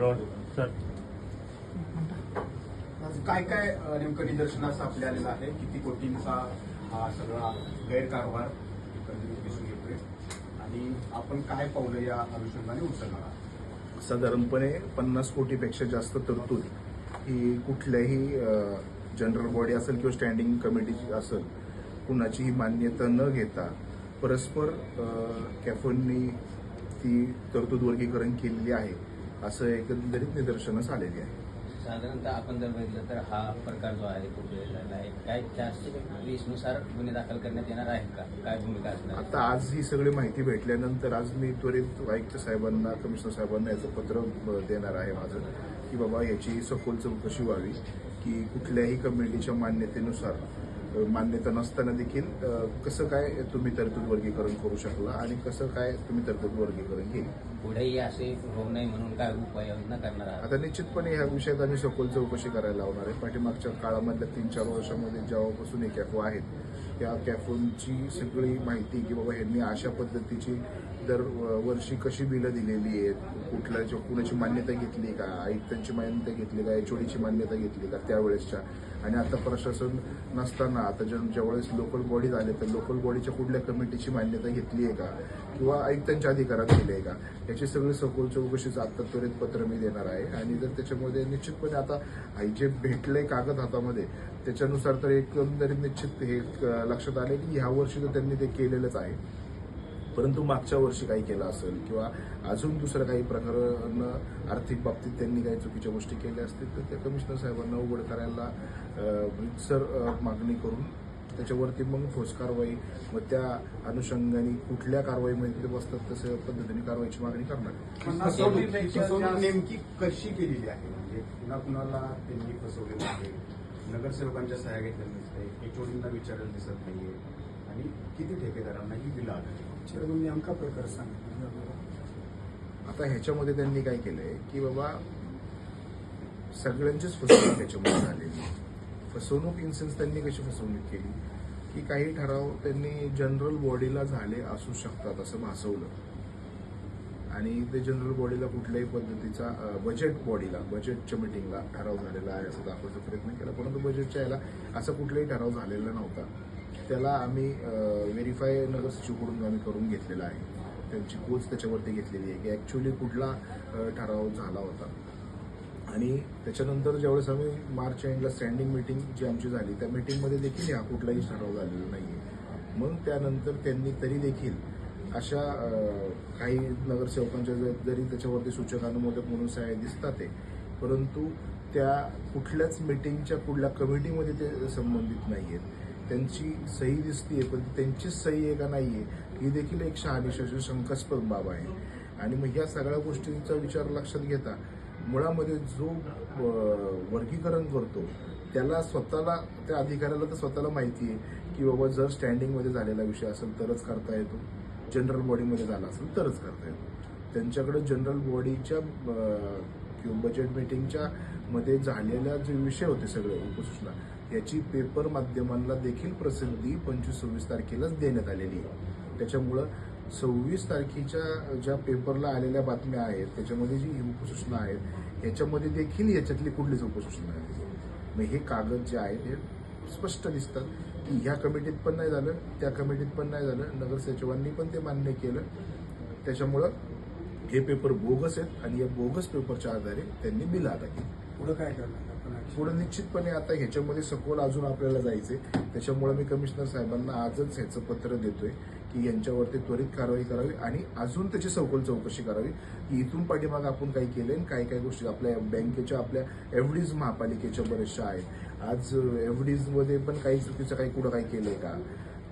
Sir काय काय नेमकं निदर्शनास आपल्या आलेलं आहे? किती कोटींचा हा सगळा गैरकारभार एकंदरीत दिसून येतोय आणि आपण काय पावलं या अनुषंगाने उचलणार आहात? साधारणपणे 50 कोटीपेक्षा जास्त तरतूद ही कुठल्याही जनरल बॉडी असेल किंवा स्टँडिंग कमिटी असेल कुणाचीही मान्यता न घेता परस्पर कॅफोननी ती तरतूद वर्गीकरण केलेली आहे असं एकंदरीत निदर्शनास आलेली आहे. साधारणतः आपण जर बघितलं तर हा प्रकार जो आहे खूप झालेला आहे. काय 420 नुसार गुन्हे दाखल करण्यात येणार आहेत का? काय भूमिका असणार? आता आज ही सगळी माहिती भेटल्यानंतर आज मी त्वरित आयुक्त साहेबांना कमिशनर साहेबांना याचं पत्र देणार आहे माझं की बाबा याची सखोल चौकशी व्हावी की कुठल्याही कमिटीच्या मान्यतेनुसार मान्यता नसताना देखील कसं काय तुम्ही तरतूद वर्गीकरण करू शकला आणि कसं काय तुम्ही तरतूद वर्गीकरण केली. पुढेही असे होऊ नये म्हणून काय उपाययोजना करणार आहात? आता निश्चितपणे ह्या विषयात आम्ही सखोल चौकशी करायला लावणार आहे. पाठीमागच्या काळामधल्या 3-4 वर्षामध्ये जेव्हापासून हे कॅफो आहेत या कॅफोंची सगळी माहिती की बाबा ह्यांनी अशा पद्धतीची दरवर्षी कशी बिलं दिलेली आहेत, कुणाची मान्यता घेतली का, आयुक्तांची मान्यता घेतली का, HODची मान्यता घेतली का त्यावेळेसच्या, आणि आता प्रशासन नसताना आता ज्यावेळेस लोकल बॉडी झाले तर लोकल बॉडीच्या कुठल्या कमिटीची मान्यता घेतली आहे का किंवा आयुक्तांच्या अधिकारात दिली आहे का, याची सगळी सखोल चौकशीचं आता त्वरित पत्र मी देणार आहे. आणि जर त्याच्यामध्ये निश्चितपणे आता जे भेटले कागद हातामध्ये त्याच्यानुसार तर एकंदरीत निश्चित हे लक्षात आले की ह्या वर्षी तर त्यांनी ते केलेलंच आहे, परंतु मागच्या वर्षी काही केलं असेल किंवा अजून दुसरं काही प्रकरण आर्थिक बाबतीत त्यांनी काही चुकीच्या गोष्टी केल्या असतील तर त्या कमिशनर साहेबांना उघड करायला सर मागणी करून त्याच्यावरती मग ठोस कारवाई व त्या अनुषंगाने कुठल्या कारवाईमध्ये ते बसतात तशा पद्धतीने कारवाईची मागणी करणार. फसवणूक नेमकी कशी केलेली आहे? म्हणजे कुणाला त्यांनी फसवलेलं आहे? नगरसेवकांच्या सह्या घेतलेल्या दिसते, HODना विचारायला दिसत नाहीये आणि किती ठेकेदारांना ही बिलं आली? नेमका प्रकार सांगितला. आता ह्याच्यामध्ये त्यांनी काय केलंय की बाबा सगळ्यांचीच फसवणूक त्याच्यामध्ये झालेली. फसवणूक इन सेन्स त्यांनी कशी फसवणूक केली की काही ठराव त्यांनी जनरल बॉडीला झाले असू शकतात असं भासवलं आणि ते जनरल बॉडीला कुठल्याही पद्धतीचा बजेट बॉडीला बजेटच्या मिटिंगला ठराव झालेला आहे असं दाखवायचा प्रयत्न केला, परंतु बजेटच्या याला असा कुठलाही ठराव झालेला नव्हता. त्याला आम्ही व्हेरीफाय नगर सचिवकडून आम्ही करून घेतलेला आहे, त्यांची पोच त्याच्यावरती घेतलेली आहे की ॲक्च्युली कुठला ठराव झाला होता. आणि त्याच्यानंतर ज्यावेळेस आम्ही मार्च एंडला स्टँडिंग मिटिंग जी आमची झाली त्या मिटिंगमध्ये देखील हा कुठलाही ठराव झालेला नाही आहे. मग त्यानंतर त्यांनी तरी देखील अशा काही नगरसेवकांच्या जरी त्याच्यावरती सूचक अनुमोदक म्हणून सह्या दिसतात आहे, परंतु त्या कुठल्याच मिटिंगच्या कुठल्या कमिटीमध्ये ते संबंधित नाही आहेत. त्यांची सही दिसतीये पण त्यांचीच सही आहे का नाही आहे ही देखील एक शहानिशा शंकास्पद बाब आहे. आणि मग या सगळ्या गोष्टींचा विचार लक्षात घेता मुळामध्ये जो वर्गीकरण करतो त्याला स्वतःला त्या अधिकाऱ्याला तर स्वतःला माहिती आहे की बाबा जर स्टँडिंगमध्ये झालेला विषय असेल तरच करता येतो, जनरल बॉडीमध्ये झाला असेल तरच करता येतो. त्यांच्याकडे जनरल बॉडीच्या किंवा बजेट मिटिंगच्या मध्ये झालेल्या जे विषय होते सगळे उपसूचना याची पेपर माध्यमांना देखील प्रसिद्धी 25-26 तारखेलाच देण्यात आलेली आहे. त्याच्यामुळं 26 तारखेच्या ज्या पेपरला आलेल्या बातम्या आहेत त्याच्यामध्ये जी उपसूचना आहेत याच्यामध्ये देखील याच्यातली कुठलीच उपसूचना आहे. मग हे कागद जे आहेत हे स्पष्ट दिसतात की ह्या कमिटीत पण नाही झालं, त्या कमिटीत पण नाही झालं, नगर सचिवांनी पण ते मान्य केलं. त्याच्यामुळं हे पेपर बोगस आहेत आणि या बोगस पेपरच्या आधारे त्यांनी बिल अदा केली. पुढे काय करणार? पुढे निश्चितपणे आता ह्याच्यामध्ये सखोल अजून आपल्याला जायचंय. त्याच्यामुळे मी कमिशनर साहेबांना आजच ह्याचं पत्र देतोय की यांच्यावरती त्वरित कारवाई करावी आणि अजून त्याची सखोल चौकशी करावी की इथून पाठीमाग आपण काय केलंय आणि काय काय गोष्टी आपल्या बँकेच्या आपल्या एफडीज महापालिकेच्या बऱ्याचशा आहेत. आज एफडीजमध्ये पण काही चुकीचं काही कुठं काही केलंय का,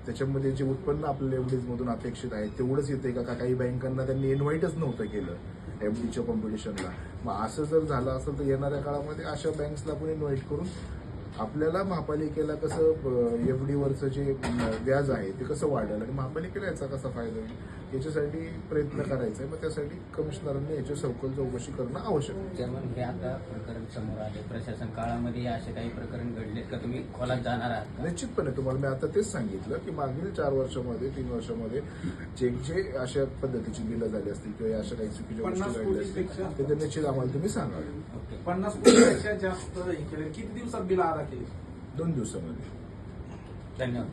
त्याच्यामध्ये जे उत्पन्न आपल्याला एफडीजमधून अपेक्षित आहे तेवढंच येते का, काही बँकांना त्यांनी इन्व्हाइटच नव्हतं केलं एफडीच्या कॉम्पिटिशनला. मग असं जर झालं असेल तर येणाऱ्या काळामध्ये अशा बँक्सला पण इन्व्हाइट करून आपल्याला महापालिकेला कसं एफडीवरचं जे व्याज आहे ते कसं वाढेल आणि महापालिकेला याचा कसा फायदा होईल याच्यासाठी प्रयत्न करायचा आहे. मग त्यासाठी कमिशनरांनी याची सखोल चौकशी करणं आवश्यक आहे. चेअरमन, हे आता प्रकरण समोर आले, प्रशासन काळामध्ये असे काही प्रकरण घडलेत का? तुम्ही खोलात जाणार आहात का? निश्चितपणे तुम्हाला मी आता तेच सांगितलं की मागील 4 वर्षामध्ये 3 वर्षामध्ये जे अशा पद्धतीची बिलं झाली असतील किंवा अशा काही चुकीच्या 50 गोष्टी घडल्या असतील कोटीपेक्षा- ते निश्चित आम्हाला तुम्ही सांगावे. ओके. 50 कोटीपेक्षा जास्त हे केलं. किती दिवसात बिल अदा केली? 2 दिवसामध्ये. धन्यवाद.